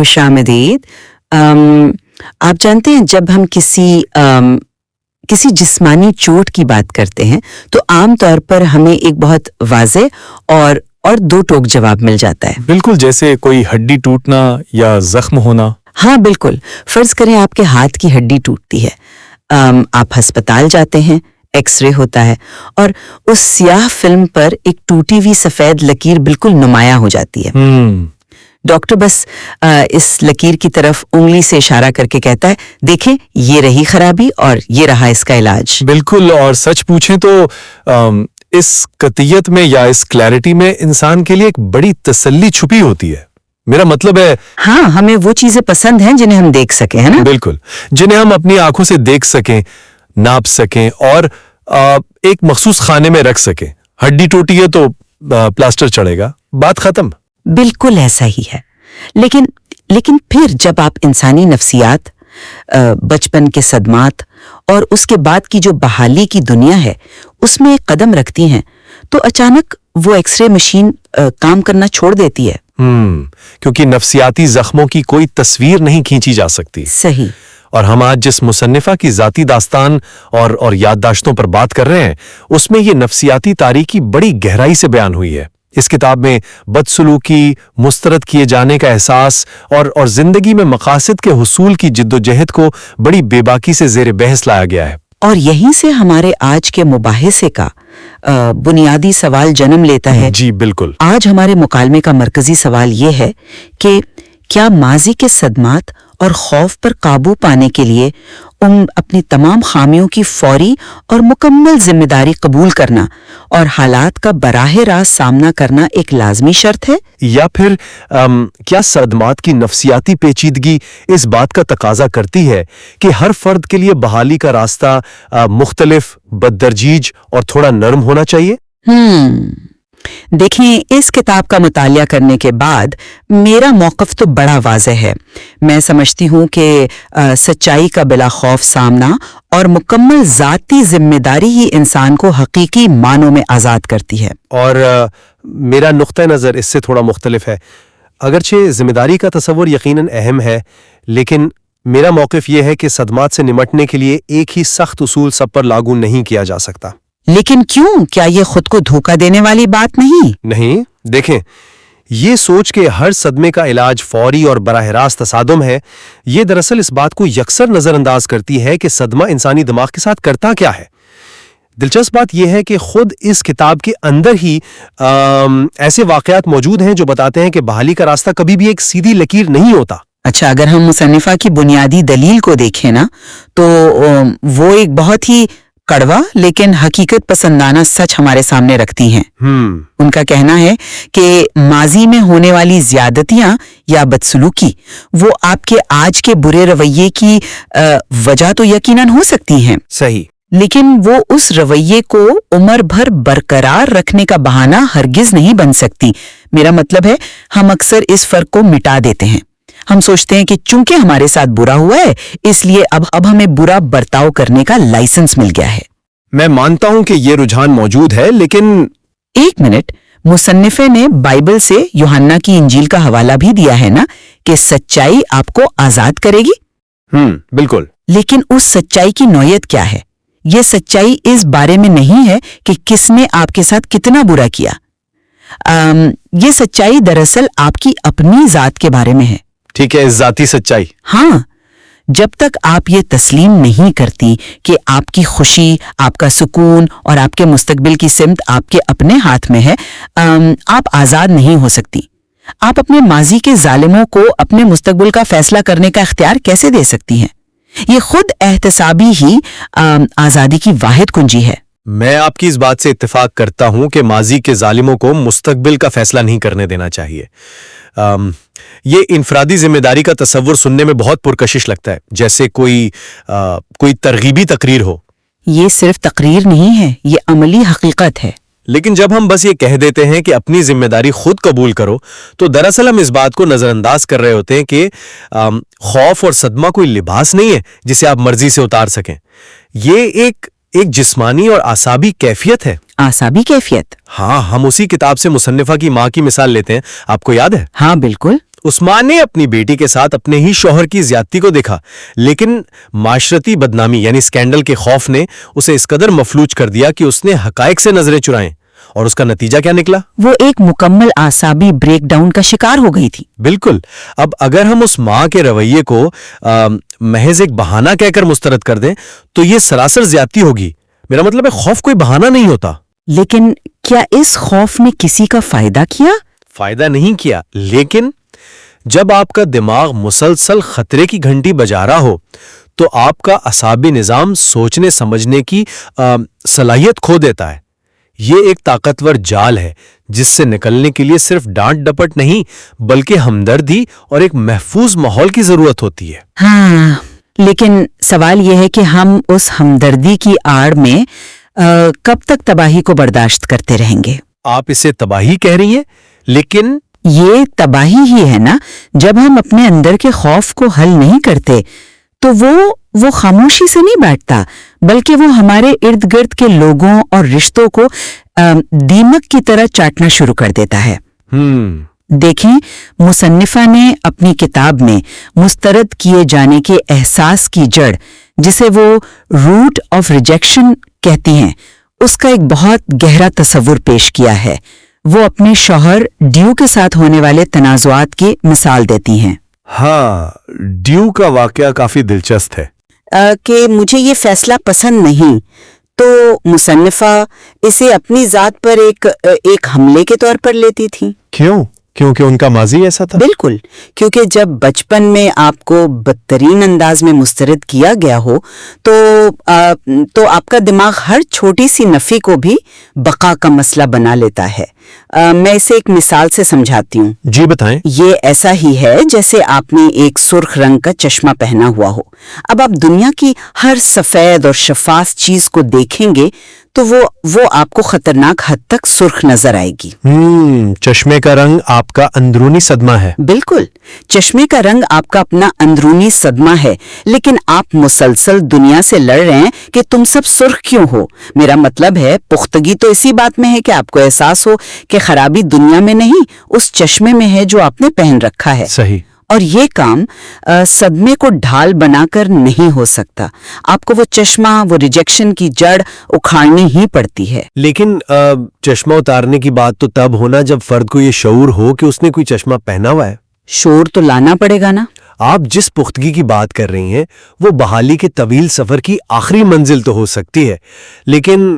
خوش آمدید۔ آپ جانتے ہیں جب ہم کسی جسمانی چوٹ کی بات کرتے ہیں تو عام طور پر ہمیں ایک بہت واضح اور دو ٹوک جواب مل جاتا ہے۔ بالکل، جیسے کوئی ہڈی ٹوٹنا یا زخم ہونا۔ ہاں بالکل، فرض کریں آپ کے ہاتھ کی ہڈی ٹوٹتی ہے، آپ ہسپتال جاتے ہیں، ایکس رے ہوتا ہے اور اس سیاہ فلم پر ایک ٹوٹی ہوئی سفید لکیر بالکل نمایاں ہو جاتی ہے۔ ڈاکٹر بس اس لکیر کی طرف انگلی سے اشارہ کر کے کہتا ہے دیکھیں یہ رہی خرابی اور یہ رہا اس کا علاج۔ بالکل، اور سچ پوچھیں تو اس قطعیت میں یا اس کلیرٹی میں انسان کے لیے ایک بڑی تسلی چھپی ہوتی ہے۔ میرا مطلب ہے ہاں، ہمیں وہ چیزیں پسند ہیں جنہیں ہم دیکھ سکیں، ہے نا؟ بالکل، جنہیں ہم اپنی آنکھوں سے دیکھ سکیں، ناپ سکیں اور ایک مخصوص خانے میں رکھ سکیں۔ ہڈی ٹوٹی ہے تو پلاسٹر چڑھے گا، بات ختم۔ بالکل ایسا ہی ہے، لیکن پھر جب آپ انسانی نفسیات، بچپن کے صدمات اور اس کے بعد کی جو بحالی کی دنیا ہے اس میں ایک قدم رکھتی ہیں تو اچانک وہ ایکس رے مشین کام کرنا چھوڑ دیتی ہے۔ کیونکہ نفسیاتی زخموں کی کوئی تصویر نہیں کھینچی جا سکتی۔ صحیح۔ اور ہم آج جس مصنفہ کی ذاتی داستان اور یادداشتوں پر بات کر رہے ہیں اس میں یہ نفسیاتی تاریکی بڑی گہرائی سے بیان ہوئی ہے۔ اس کتاب میں بدسلوکی، مسترد کیے جانے کا احساس اور زندگی میں مقاصد کے حصول کی جد و جہد کو بڑی بے باکی سے زیر بحث لایا گیا ہے۔ اور یہیں سے ہمارے آج کے مباحثے کا بنیادی سوال جنم لیتا ہے۔ جی بالکل۔ آج ہمارے مکالمے کا مرکزی سوال یہ ہے کہ کیا ماضی کے صدمات اور خوف پر قابو پانے کے لیے اپنی تمام خامیوں کی فوری اور مکمل ذمہ داری قبول کرنا اور حالات کا براہ راست سامنا کرنا ایک لازمی شرط ہے؟ یا پھر کیا صدمات کی نفسیاتی پیچیدگی اس بات کا تقاضا کرتی ہے کہ ہر فرد کے لیے بحالی کا راستہ مختلف، بدترجیج اور تھوڑا نرم ہونا چاہیے؟ دیکھیں، اس کتاب کا مطالعہ کرنے کے بعد میرا موقف تو بڑا واضح ہے۔ میں سمجھتی ہوں کہ سچائی کا بلا خوف سامنا اور مکمل ذاتی ذمہ داری ہی انسان کو حقیقی معنوں میں آزاد کرتی ہے۔ اور میرا نقطہ نظر اس سے تھوڑا مختلف ہے۔ اگرچہ ذمہ داری کا تصور یقیناً اہم ہے، لیکن میرا موقف یہ ہے کہ صدمات سے نمٹنے کے لیے ایک ہی سخت اصول سب پر لاگو نہیں کیا جا سکتا۔ لیکن کیوں؟ کیا یہ خود کو دھوکہ دینے والی بات نہیں؟ نہیں، دیکھیں، یہ سوچ کہ ہر صدمے کا علاج فوری اور براہ راست تصادم ہے، یہ دراصل اس بات کو یکسر نظر انداز کرتی ہے کہ صدمہ انسانی دماغ کے ساتھ کرتا کیا ہے۔ دلچسپ بات یہ ہے کہ خود اس کتاب کے اندر ہی ایسے واقعات موجود ہیں جو بتاتے ہیں کہ بحالی کا راستہ کبھی بھی ایک سیدھی لکیر نہیں ہوتا۔ اچھا، اگر ہم مصنفہ کی بنیادی دلیل کو دیکھیں نا تو وہ ایک بہت ہی کڑوا لیکن حقیقت پسندانہ سچ ہمارے سامنے رکھتی ہیں۔ ان کا کہنا ہے کہ ماضی میں ہونے والی زیادتیاں یا بدسلوکی وہ آپ کے آج کے برے رویے کی وجہ تو یقیناً ہو سکتی ہیں، صحیح، لیکن وہ اس رویے کو عمر بھر برقرار رکھنے کا بہانہ ہرگز نہیں بن سکتی۔ میرا مطلب ہے ہم اکثر اس فرق کو مٹا دیتے ہیں۔ ہم سوچتے ہیں کہ چونکہ ہمارے ساتھ برا ہوا ہے اس لیے اب ہمیں برا برتاؤ کرنے کا لائسنس مل گیا ہے۔ میں مانتا ہوں کہ یہ رجحان موجود ہے، لیکن ایک منٹ، مصنفے نے بائبل سے یوحنا کی انجیل کا حوالہ بھی دیا ہے نا کہ سچائی آپ کو آزاد کرے گی۔ بالکل، لیکن اس سچائی کی نوعیت کیا ہے؟ یہ سچائی اس بارے میں نہیں ہے کہ کس نے آپ کے ساتھ کتنا برا کیا۔ یہ سچائی دراصل آپ کی اپنی ذات کے بارے میں ہے۔ ٹھیک ہے، ذاتی سچائی۔ ہاں، جب تک آپ یہ تسلیم نہیں کرتی کہ آپ کی خوشی، آپ کا سکون اور آپ کے مستقبل کی سمت آپ کے اپنے ہاتھ میں ہے، آپ آزاد نہیں ہو سکتی۔ آپ اپنے ماضی کے ظالموں کو اپنے مستقبل کا فیصلہ کرنے کا اختیار کیسے دے سکتی ہیں؟ یہ خود احتسابی ہی آزادی کی واحد کنجی ہے۔ میں آپ کی اس بات سے اتفاق کرتا ہوں کہ ماضی کے ظالموں کو مستقبل کا فیصلہ نہیں کرنے دینا چاہیے۔ یہ انفرادی ذمہ داری کا تصور سننے میں بہت پرکشش لگتا ہے، جیسے کوئی ترغیبی تقریر ہو۔ یہ صرف تقریر نہیں ہے، یہ عملی حقیقت ہے۔ لیکن جب ہم بس یہ کہہ دیتے ہیں کہ اپنی ذمہ داری خود قبول کرو تو دراصل ہم اس بات کو نظر انداز کر رہے ہوتے ہیں کہ خوف اور صدمہ کوئی لباس نہیں ہے جسے آپ مرضی سے اتار سکیں۔ یہ ایک جسمانی اور اعصابی کیفیت ہے۔ اعصابی کیفیت؟ ہاں، ہم اسی کتاب سے مصنفہ کی ماں کی مثال لیتے ہیں، آپ کو یاد ہے؟ ہاں بالکل۔ اس ماں نے اپنی بیٹی کے ساتھ اپنے ہی شوہر کی زیادتی کو دیکھا، لیکن معاشرتی بدنامی یعنی اسکینڈل کے خوف نے اسے اس قدر مفلوج کر دیا کہ اس نے حقائق سے نظریں چرائیں، اور اس کا نتیجہ کیا نکلا؟ وہ ایک مکمل اعصابی بریک ڈاؤن کا شکار ہو گئی تھی۔ بالکل۔ اب اگر ہم اس ماں کے رویے کو محض ایک بہانہ کہہ کر مسترد کر دیں تو یہ سراسر زیادتی ہوگی۔ میرا مطلب ہے خوف کوئی بہانہ نہیں ہوتا۔ لیکن کیا اس خوف نے کسی کا فائدہ کیا؟ فائدہ نہیں کیا، لیکن جب آپ کا دماغ مسلسل خطرے کی گھنٹی بجا رہا ہو تو آپ کا اعصابی نظام سوچنے سمجھنے کی صلاحیت کھو دیتا ہے۔ یہ ایک طاقتور جال ہے جس سے نکلنے کے لیے صرف ڈانٹ ڈپٹ نہیں بلکہ ہمدردی اور ایک محفوظ ماحول کی ضرورت ہوتی ہے۔ ہاں، لیکن سوال یہ ہے کہ ہم اس ہمدردی کی آڑ میں کب تک تباہی کو برداشت کرتے رہیں گے؟ آپ اسے تباہی کہہ رہی ہیں، لیکن یہ تباہی ہی ہے نا۔ جب ہم اپنے اندر کے خوف کو حل نہیں کرتے تو وہ خاموشی سے نہیں بیٹھتا، بلکہ وہ ہمارے ارد گرد کے لوگوں اور رشتوں کو دیمک کی طرح چاٹنا شروع کر دیتا ہے۔ دیکھیں، مصنفہ نے اپنی کتاب میں مسترد کیے جانے کے احساس کی جڑ، جسے وہ روٹ آف ریجیکشن کہتی ہیں، اس کا ایک بہت گہرا تصور پیش کیا ہے۔ وہ اپنے شوہر ڈیو کے ساتھ ہونے والے تنازعات کی مثال دیتی ہیں۔ ہاں، ڈیو کا واقعہ کافی دلچسپ ہے۔ کہ مجھے یہ فیصلہ پسند نہیں، تو مصنفہ اسے اپنی ذات پر ایک حملے کے طور پر لیتی تھی۔ کیوں؟ کیونکہ ان کا ماضی ایسا تھا؟ بالکل، کیونکہ جب بچپن میں آپ کو بدترین انداز میں مسترد کیا گیا ہو تو آپ کا دماغ ہر چھوٹی سی نفی کو بھی بقا کا مسئلہ بنا لیتا ہے۔ میں اسے ایک مثال سے سمجھاتی ہوں۔ جی بتائیں۔ یہ ایسا ہی ہے جیسے آپ نے ایک سرخ رنگ کا چشمہ پہنا ہوا ہو۔ اب آپ دنیا کی ہر سفید اور شفاف چیز کو دیکھیں گے تو وہ آپ کو خطرناک حد تک سرخ نظر آئے گی۔ چشمے کا رنگ آپ کا اندرونی صدمہ ہے۔ بالکل، چشمے کا رنگ آپ کا اپنا اندرونی صدمہ ہے، لیکن آپ مسلسل دنیا سے لڑ رہے ہیں کہ تم سب سرخ کیوں ہو۔ میرا مطلب ہے پختگی تو اسی بات میں ہے کہ آپ کو احساس ہو کہ خرابی دنیا میں نہیں، اس چشمے میں ہے جو آپ نے پہن رکھا ہے۔ صحیح۔ اور یہ کام صدمے کو ڈھال بنا کر نہیں ہو سکتا۔ آپ کو وہ چشمہ، وہ ریجیکشن کی جڑ اکھاڑنی ہی پڑتی ہے۔ لیکن چشمہ اتارنے کی بات تو تب ہونا جب فرد کو یہ شعور ہو کہ اس نے کوئی چشمہ پہنا ہوا ہے۔ شعور تو لانا پڑے گا نا۔ آپ جس پختگی کی بات کر رہی ہیں وہ بحالی کے طویل سفر کی آخری منزل تو ہو سکتی ہے، لیکن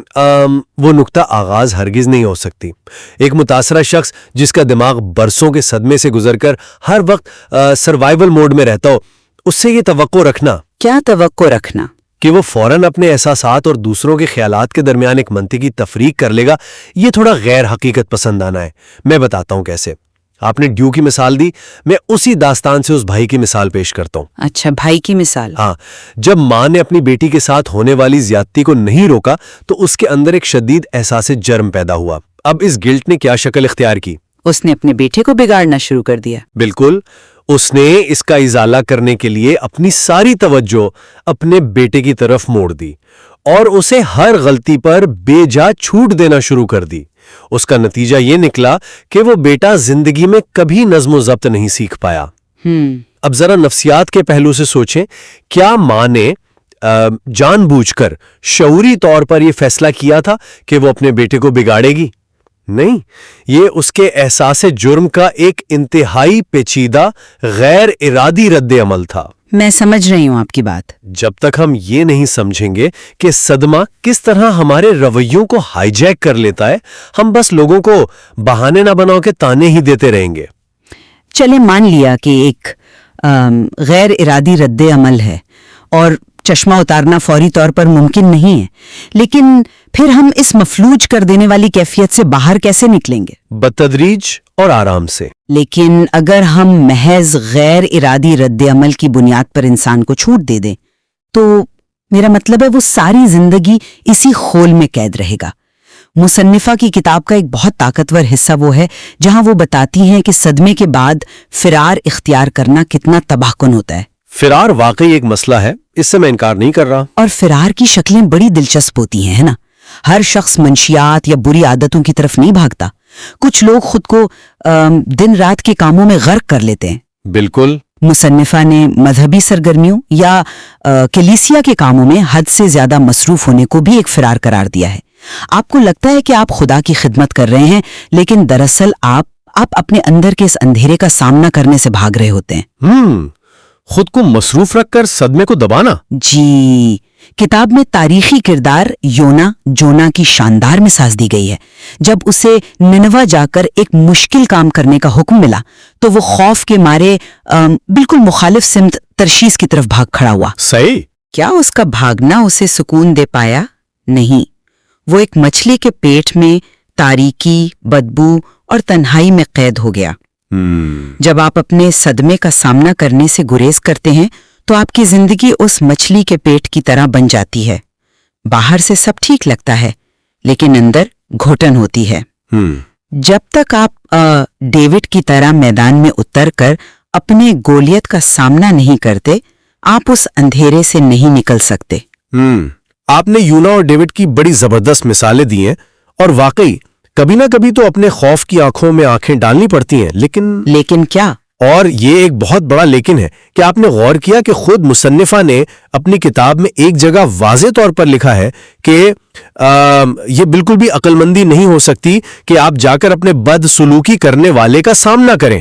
وہ نقطہ آغاز ہرگز نہیں ہو سکتی۔ ایک متاثرہ شخص جس کا دماغ برسوں کے صدمے سے گزر کر ہر وقت سروائیول موڈ میں رہتا ہو، اس سے یہ توقع رکھنا۔ کیا توقع رکھنا؟ کہ وہ فوراً اپنے احساسات اور دوسروں کے خیالات کے درمیان ایک منطقی تفریق کر لے گا، یہ تھوڑا غیر حقیقت پسندانہ ہے۔ میں بتاتا ہوں کیسے۔ آپ نے ڈیو کی مثال دی، میں اسی داستان سے اس بھائی کی مثال پیش کرتا ہوں۔ اچھا، بھائی کی مثال۔ ہاں، جب ماں نے اپنی بیٹی کے ساتھ ہونے والی زیادتی کو نہیں روکا تو اس کے اندر ایک شدید احساس جرم پیدا ہوا۔ اب اس گلٹ نے کیا شکل اختیار کی؟ اس نے اپنے بیٹے کو بگاڑنا شروع کر دیا۔ بالکل، اس نے اس کا ازالہ کرنے کے لیے اپنی ساری توجہ اپنے بیٹے کی طرف موڑ دی اور اسے ہر غلطی پر بے جا چھوٹ دینا شروع کر دی۔ اس کا نتیجہ یہ نکلا کہ وہ بیٹا زندگی میں کبھی نظم و ضبط نہیں سیکھ پایا۔ اب ذرا نفسیات کے پہلو سے سوچیں، کیا ماں نے جان بوجھ کر شعوری طور پر یہ فیصلہ کیا تھا کہ وہ اپنے بیٹے کو بگاڑے گی؟ نہیں، یہ اس کے احساس جرم کا ایک انتہائی پیچیدہ غیر ارادی رد عمل تھا۔ میں سمجھ رہی ہوں آپ کی بات۔ جب تک ہم یہ نہیں سمجھیں گے کہ صدمہ کس طرح ہمارے رویوں کو ہائی جیک کر لیتا ہے، ہم بس لوگوں کو بہانے نہ بناؤ کے تانے ہی دیتے رہیں گے۔ چلے مان لیا کہ ایک غیر ارادی رد عمل ہے اور چشمہ اتارنا فوری طور پر ممکن نہیں ہے، لیکن پھر ہم اس مفلوج کر دینے والی کیفیت سے باہر کیسے نکلیں گے؟ بتدریج اور آرام سے۔ لیکن اگر ہم محض غیر ارادی رد عمل کی بنیاد پر انسان کو چھوٹ دے دیں تو میرا مطلب ہے وہ ساری زندگی اسی خول میں قید رہے گا۔ مصنفہ کی کتاب کا ایک بہت طاقتور حصہ وہ ہے جہاں وہ بتاتی ہیں کہ صدمے کے بعد فرار اختیار کرنا کتنا تباہ کن ہوتا ہے۔ فرار واقعی ایک مسئلہ ہے، اس سے میں انکار نہیں کر رہا۔ اور فرار کی شکلیں بڑی دلچسپ ہوتی ہیں، ہے نا؟ ہر شخص منشیات یا بری عادتوں کی طرف نہیں بھاگتا، کچھ لوگ خود کو دن رات کے کاموں میں غرق کر لیتے ہیں۔ بالکل۔ مصنفہ نے مذہبی سرگرمیوں یا کلیسیا کے کاموں میں حد سے زیادہ مصروف ہونے کو بھی ایک فرار قرار دیا ہے۔ آپ کو لگتا ہے کہ آپ خدا کی خدمت کر رہے ہیں، لیکن دراصل آپ اپنے اندر کے اس اندھیرے کا سامنا کرنے سے بھاگ رہے ہوتے ہیں۔ خود کو مصروف رکھ کر صدمے کو دبانا۔ جی، کتاب میں تاریخی کردار جونا کی شاندار مثال دی گئی ہے۔ جب اسے ننوا جا کر ایک مشکل کام کرنے کا حکم ملا تو وہ خوف کے مارے بالکل مخالف سمت ترشیس کی طرف بھاگ کھڑا ہوا۔ صحیح۔ کیا اس کا بھاگنا اسے سکون دے پایا؟ نہیں، وہ ایک مچھلی کے پیٹ میں تاریکی، بدبو اور تنہائی میں قید ہو گیا۔ جب آپ اپنے صدمے کا سامنا کرنے سے گریز کرتے ہیں تو آپ کی زندگی اس مچھلی کے پیٹ کی طرح بن جاتی ہے۔ باہر سے سب ٹھیک لگتا ہے لیکن اندر گھٹن ہوتی ہے۔ جب تک آپ ڈیوڈ کی طرح میدان میں اتر کر اپنے گولیت کا سامنا نہیں کرتے، آپ اس اندھیرے سے نہیں نکل سکتے۔ آپ نے یونا اور ڈیوڈ کی بڑی زبردست مثالیں دی ہیں، اور واقعی کبھی نہ کبھی تو اپنے خوف کی آنکھوں میں آنکھیں ڈالنی پڑتی ہیں، لیکن کیا؟ اور یہ ایک بہت بڑا لیکن ہے کہ آپ نے غور کیا کہ خود مصنفہ نے اپنی کتاب میں ایک جگہ واضح طور پر لکھا ہے کہ یہ بالکل بھی عقل مندی نہیں ہو سکتی کہ آپ جا کر اپنے بد سلوکی کرنے والے کا سامنا کریں۔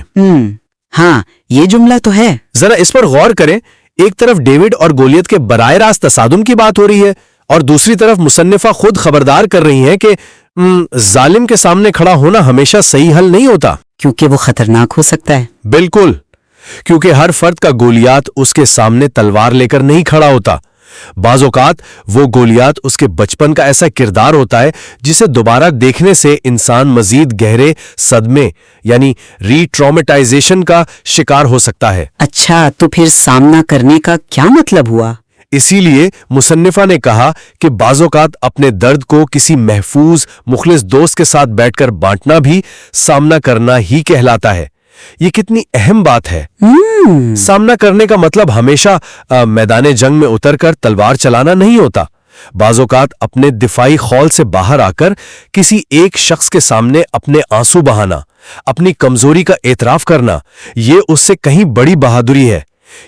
ہاں، یہ جملہ تو ہے۔ ذرا اس پر غور کریں۔ ایک طرف ڈیوڈ اور گولیت کے براہ راست تصادم کی بات ہو رہی ہے، اور دوسری طرف مصنفہ خود خبردار کر رہی ہیں کہ ظالم کے سامنے کھڑا ہونا ہمیشہ صحیح حل نہیں ہوتا، کیونکہ وہ خطرناک ہو سکتا ہے۔ بالکل، کیونکہ ہر فرد کا گولیات اس کے سامنے تلوار لے کر نہیں کھڑا ہوتا۔ بعض اوقات وہ گولیات اس کے بچپن کا ایسا کردار ہوتا ہے جسے دوبارہ دیکھنے سے انسان مزید گہرے صدمے یعنی ری ٹرامیٹائزیشن کا شکار ہو سکتا ہے۔ اچھا، تو پھر سامنا کرنے کا کیا مطلب ہوا؟ اسی لیے مصنفہ نے کہا کہ بعض اوقات اپنے درد کو کسی محفوظ مخلص دوست کے ساتھ بیٹھ کر بانٹنا بھی سامنا کرنا ہی کہلاتا ہے۔ یہ کتنی اہم بات ہے۔ سامنا کرنے کا مطلب ہمیشہ میدان جنگ میں اتر کر تلوار چلانا نہیں ہوتا۔ بعض اوقات اپنے دفاعی خول سے باہر آ کر کسی ایک شخص کے سامنے اپنے آنسو بہانا، اپنی کمزوری کا اعتراف کرنا، یہ اس سے کہیں بڑی بہادری ہے۔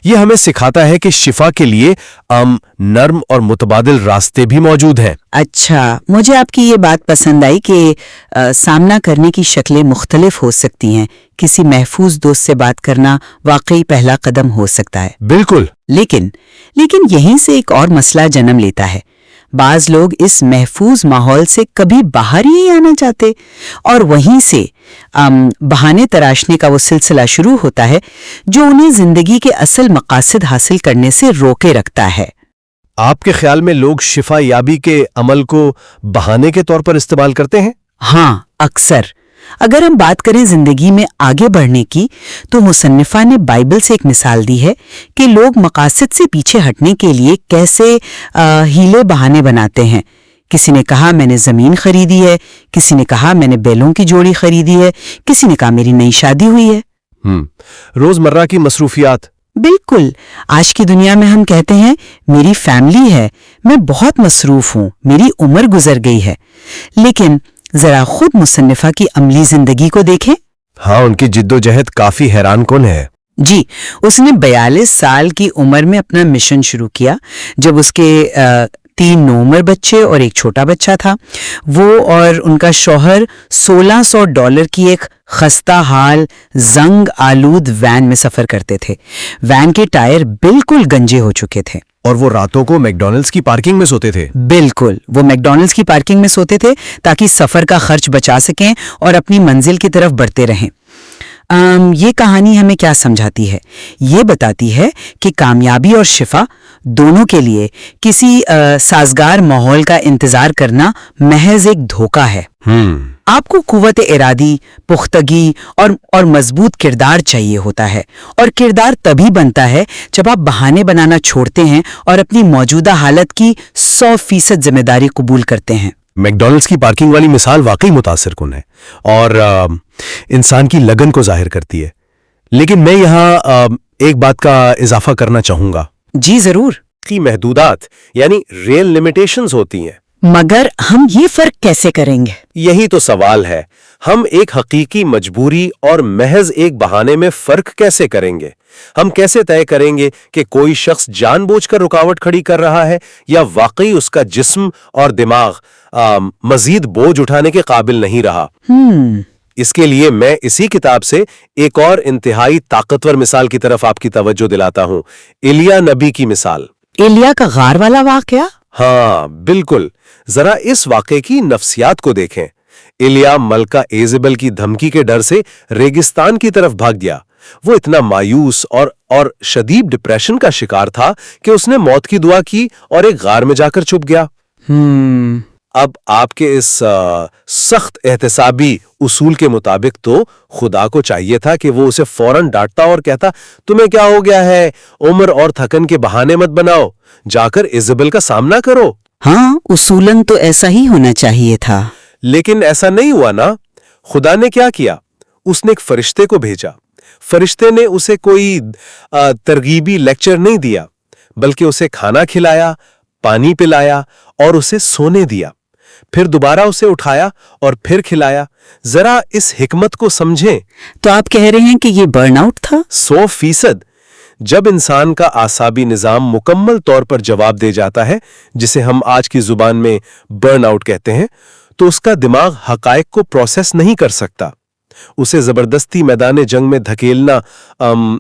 یہ ہمیں سکھاتا ہے کہ شفا کے لیے نرم اور متبادل راستے بھی موجود ہیں۔ اچھا، مجھے آپ کی یہ بات پسند آئی کہ سامنا کرنے کی شکلیں مختلف ہو سکتی ہیں۔ کسی محفوظ دوست سے بات کرنا واقعی پہلا قدم ہو سکتا ہے۔ بالکل۔ لیکن یہیں سے ایک اور مسئلہ جنم لیتا ہے۔ بعض لوگ اس محفوظ ماحول سے کبھی باہر ہی نہیں آنا چاہتے، اور وہیں سے بہانے تراشنے کا وہ سلسلہ شروع ہوتا ہے جو انہیں زندگی کے اصل مقاصد حاصل کرنے سے روکے رکھتا ہے۔ آپ کے خیال میں لوگ شفا یابی کے عمل کو بہانے کے طور پر استعمال کرتے ہیں؟ ہاں، اکثر۔ اگر ہم بات کریں زندگی میں آگے بڑھنے کی، تو مصنفہ نے بائبل سے ایک مثال دی ہے کہ لوگ مقاصد سے پیچھے ہٹنے کے لیے کیسے ہیلے بہانے بناتے ہیں۔ کسی نے کہا میں نے زمین خریدی ہے، کسی نے کہا میں نے بیلوں کی جوڑی خریدی ہے، کسی نے کہا میری نئی شادی ہوئی ہے۔ روزمرہ کی مصروفیات۔ بالکل، آج کی دنیا میں ہم کہتے ہیں میری فیملی ہے، میں بہت مصروف ہوں، میری عمر گزر گئی ہے۔ لیکن ذرا خود مصنفہ کی عملی زندگی کو دیکھیں۔ ہاں، ان کی جد و جہد کافی حیران کن ہے۔ جی، اس نے 42 سال کی عمر میں اپنا مشن شروع کیا، جب اس کے 3 نوعمر بچے اور ایک چھوٹا بچہ تھا۔ وہ اور ان کا شوہر $1600 کی ایک خستہ حال زنگ آلود وین میں سفر کرتے تھے۔ وین کے ٹائر بالکل گنجے ہو چکے تھے، اور وہ راتوں کو میکڈونلڈز کی پارکنگ میں سوتے تھے۔ بالکل، وہ میکڈونلڈز کی پارکنگ میں سوتے تھے تاکہ سفر کا خرچ بچا سکیں اور اپنی منزل کی طرف بڑھتے رہیں۔ یہ کہانی ہمیں کیا سمجھاتی ہے؟ یہ بتاتی ہے کہ کامیابی اور شفا دونوں کے لیے کسی سازگار ماحول کا انتظار کرنا محض ایک دھوکہ ہے۔ آپ کو قوت ارادی، پختگی اور مضبوط کردار چاہیے ہوتا ہے، اور کردار تبھی بنتا ہے جب آپ بہانے بنانا چھوڑتے ہیں اور اپنی موجودہ حالت کی 100% ذمہ داری قبول کرتے ہیں۔ میکڈونلڈز کی پارکنگ والی مثال واقعی متاثر کن ہے اور انسان کی لگن کو ظاہر کرتی ہے، لیکن میں یہاں ایک بات کا اضافہ کرنا چاہوں گا۔ جی ضرور۔ کی محدودات یعنی ریل لمیٹیشنز ہوتی ہیں، مگر ہم یہ فرق کیسے کریں گے؟ یہی تو سوال ہے۔ ہم ایک حقیقی مجبوری اور محض ایک بہانے میں فرق کیسے کریں گے؟ ہم کیسے طے کریں گے کہ کوئی شخص جان بوجھ کر رکاوٹ کھڑی کر رہا ہے یا واقعی اس کا جسم اور دماغ مزید بوجھ اٹھانے کے قابل نہیں رہا؟ اس کے لیے میں اسی کتاب سے ایک اور انتہائی طاقتور مثال کی طرف آپ کی توجہ دلاتا ہوں، ایلیا نبی کی مثال۔ ایلیا کا غار والا واقعہ؟ ہاں بالکل، ذرا اس واقعے کی نفسیات کو دیکھیں۔ ایلیا ملکہ ایزبل کی دھمکی کے ڈر سے ریگستان کی طرف بھاگ گیا۔ وہ اتنا مایوس اور شدید ڈپریشن کا شکار تھا کہ اس نے موت کی دعا کی اور ایک غار میں جا کر چھپ گیا۔ اب آپ کے اس سخت احتسابی اصول کے مطابق تو خدا کو چاہیے تھا کہ وہ اسے فوراً ڈانٹتا اور کہتا، تمہیں کیا ہو گیا ہے؟ عمر اور تھکن کے بہانے مت بناؤ، جا کر ایزبل کا سامنا کرو۔ ہاں، اصولاً تو ایسا ہی ہونا چاہیے تھا، لیکن ایسا نہیں ہوا نا۔ خدا نے کیا کیا؟ اس نے ایک فرشتے کو بھیجا۔ فرشتے نے اسے کوئی ترغیبی لیکچر نہیں دیا، بلکہ اسے کھانا کھلایا، پانی پلایا اور اسے سونے دیا، پھر دوبارہ اسے اٹھایا اور پھر کھلایا۔ ذرا اس حکمت کو سمجھیں۔ تو آپ کہہ رہے ہیں کہ یہ برن آؤٹ تھا؟ 100%۔ جب انسان کا اعصابی نظام مکمل طور پر جواب دے جاتا ہے، جسے ہم آج کی زبان میں برن آؤٹ کہتے ہیں، تو اس کا دماغ حقائق کو پروسیس نہیں کر سکتا۔ اسے زبردستی میدان جنگ میں دھکیلنا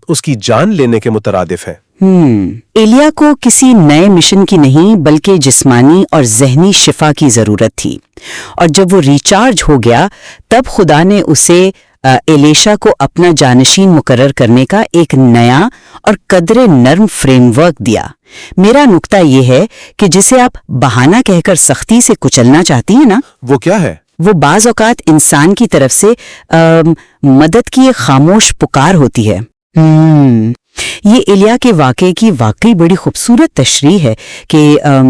اس کی جان لینے کے مترادف ہے۔ ایلیا کو کسی نئے مشن کی نہیں بلکہ جسمانی اور ذہنی شفا کی ضرورت تھی، اور جب وہ ریچارج ہو گیا تب خدا نے اسے ایلیشا کو اپنا جانشین مقرر کرنے کا ایک نیا اور قدرے نرم فریم ورک دیا۔ میرا نکتہ یہ ہے کہ جسے آپ بہانہ کہہ کر سختی سے کچلنا چاہتی ہیں نا، وہ کیا ہے؟ وہ بعض اوقات انسان کی طرف سے مدد کی ایک خاموش پکار ہوتی ہے۔ یہ ایلیا کے واقعے کی واقعی بڑی خوبصورت تشریح ہے کہ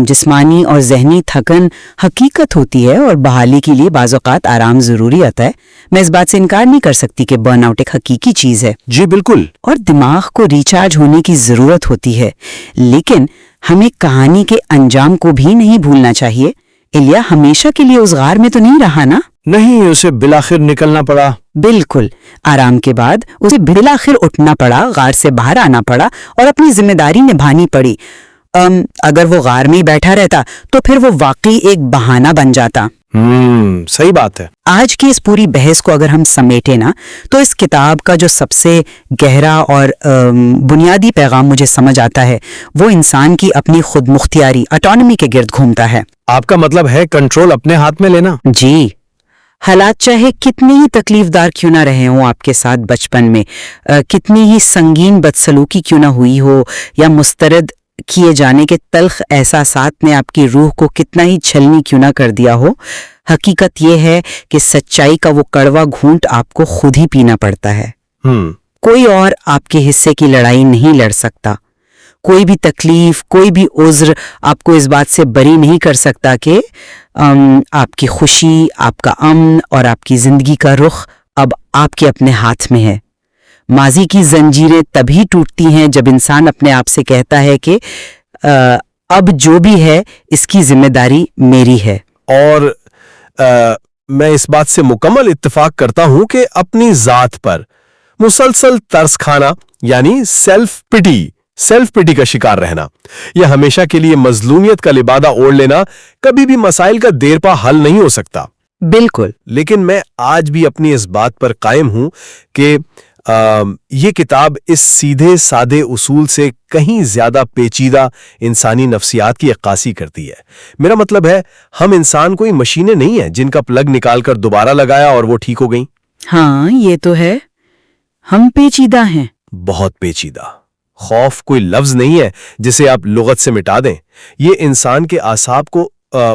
جسمانی اور ذہنی تھکن حقیقت ہوتی ہے اور بحالی کے لیے بعض اوقات آرام ضروری آتا ہے۔ میں اس بات سے انکار نہیں کر سکتی کہ برن آؤٹ ایک حقیقی چیز ہے، جی بالکل، اور دماغ کو ریچارج ہونے کی ضرورت ہوتی ہے، لیکن ہمیں کہانی کے انجام کو بھی نہیں بھولنا چاہیے۔ ایلیا ہمیشہ کے لیے اس غار میں تو نہیں رہا نا؟ نہیں، اسے بالآخر نکلنا پڑا۔ بالکل، آرام کے بعد اسے بالآخر اٹھنا پڑا، غار سے باہر آنا پڑا اور اپنی ذمہ داری نبھانی پڑی۔ اگر وہ غار میں ہی بیٹھا رہتا تو پھر وہ واقعی ایک بہانہ بن جاتا۔ صحیح بات ہے۔ آج کی اس پوری بحث کو اگر ہم سمیٹے نا تو اس کتاب کا جو سب سے گہرا اور بنیادی پیغام مجھے سمجھ آتا ہے وہ انسان کی اپنی خود مختاری، آٹونمی کے گرد گھومتا ہے۔ آپ کا مطلب ہے کنٹرول اپنے ہاتھ میں لینا؟ جی، حالات چاہے کتنی ہی تکلیف دار کیوں نہ رہے ہوں آپ کے ساتھ بچپن میں، کتنی ہی سنگین بدسلوکی کیوں نہ ہوئی ہو، یا مسترد کیے جانے کے تلخ احساسات نے آپ کی روح کو کتنا ہی چھلنی کیوں نہ کر دیا ہو، حقیقت یہ ہے کہ سچائی کا وہ کڑوا گھونٹ آپ کو خود ہی پینا پڑتا ہے۔ کوئی اور آپ کے حصے کی لڑائی نہیں لڑ سکتا۔ کوئی بھی تکلیف، کوئی بھی عذر آپ کو اس بات سے بری نہیں کر سکتا کہ آپ کی خوشی، آپ کا امن اور آپ کی زندگی کا رخ اب آپ کے اپنے ہاتھ میں ہے۔ ماضی کی زنجیریں تبھی ٹوٹتی ہیں جب انسان اپنے آپ سے کہتا ہے کہ اب جو بھی ہے اس کی ذمہ داری میری ہے۔ اور میں اس بات سے مکمل اتفاق کرتا ہوں کہ اپنی ذات پر مسلسل ترس کھانا، یعنی سیلف پٹی کا شکار رہنا، یا ہمیشہ کے لیے مظلومیت کا لبادہ اوڑھ لینا کبھی بھی مسائل کا دیر پا حل نہیں ہو سکتا۔ بالکل، لیکن میں آج بھی اپنی اس بات پر قائم ہوں کہ یہ کتاب اس سیدھے سادے اصول سے کہیں زیادہ پیچیدہ انسانی نفسیات کی عکاسی کرتی ہے۔ میرا مطلب ہے، ہم انسان کوئی مشینیں نہیں ہیں جن کا پلگ نکال کر دوبارہ لگایا اور وہ ٹھیک ہو گئیں۔ ہاں، یہ تو ہے، ہم پیچیدہ ہیں، بہت پیچیدہ۔ خوف کوئی لفظ نہیں ہے جسے آپ لغت سے مٹا دیں، یہ انسان کے اعصاب کو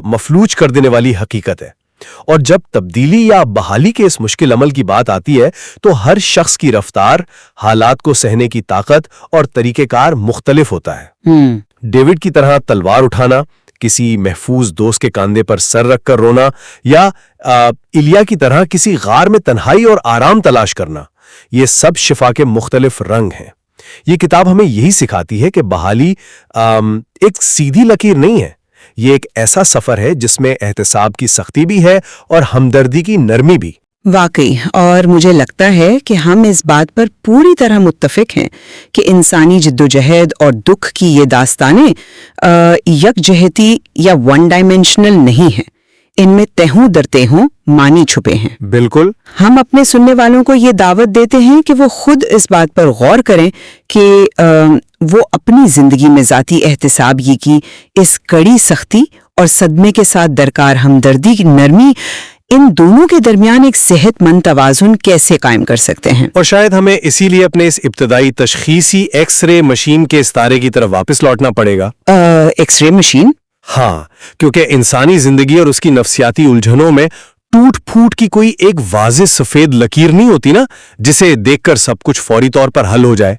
مفلوج کر دینے والی حقیقت ہے۔ اور جب تبدیلی یا بحالی کے اس مشکل عمل کی بات آتی ہے تو ہر شخص کی رفتار، حالات کو سہنے کی طاقت اور طریقہ کار مختلف ہوتا ہے۔ ڈیوڈ کی طرح تلوار اٹھانا، کسی محفوظ دوست کے کاندھے پر سر رکھ کر رونا، یا ایلیا کی طرح کسی غار میں تنہائی اور آرام تلاش کرنا، یہ سب شفا کے مختلف رنگ ہیں۔ یہ کتاب ہمیں یہی سکھاتی ہے کہ بحالی ایک سیدھی لکیر نہیں ہے، یہ ایک ایسا سفر ہے جس میں احتساب کی سختی بھی ہے اور ہمدردی کی نرمی بھی۔ واقعی، اور مجھے لگتا ہے کہ ہم اس بات پر پوری طرح متفق ہیں کہ انسانی جدوجہد اور دکھ کی یہ داستانیں یک جہتی یا ون ڈائمینشنل نہیں ہیں، ان میں تہوں در تہوں معنی چھپے ہیں۔ بالکل۔ ہم اپنے سننے والوں کو یہ دعوت دیتے ہیں کہ وہ خود اس بات پر غور کریں کہ وہ اپنی زندگی میں ذاتی احتسابی کی اس کڑی سختی اور صدمے کے ساتھ درکار ہمدردی کی نرمی، ان دونوں کے درمیان ایک صحت مند توازن کیسے قائم کر سکتے ہیں۔ اور شاید ہمیں اسی لیے اپنے اس ابتدائی تشخیصی ایکس رے مشین کے استارے کی طرف واپس لوٹنا پڑے گا۔ X ray machine? ہاں، کیونکہ انسانی زندگی اور اس کی نفسیاتی الجھنوں میں ٹوٹ پھوٹ کی کوئی ایک واضح سفید لکیر نہیں ہوتی نا، جسے دیکھ کر سب کچھ فوری طور پر حل ہو جائے۔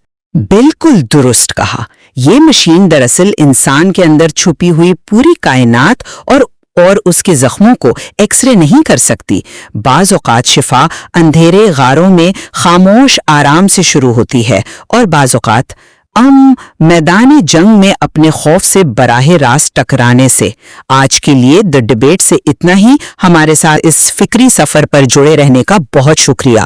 بالکل درست کہا۔ یہ مشین دراصل انسان کے اندر چھپی ہوئی پوری کائنات اور اس کے زخموں کو ایکس رے نہیں کر سکتی۔ بعض اوقات شفا اندھیرے غاروں میں خاموش آرام سے شروع ہوتی ہے، اور بعض اوقات میدان جنگ میں اپنے خوف سے براہ راست ٹکرانے سے۔ آج کے لیے دی ڈیبیٹ سے اتنا ہی۔ ہمارے ساتھ اس فکری سفر پر جڑے رہنے کا بہت شکریہ۔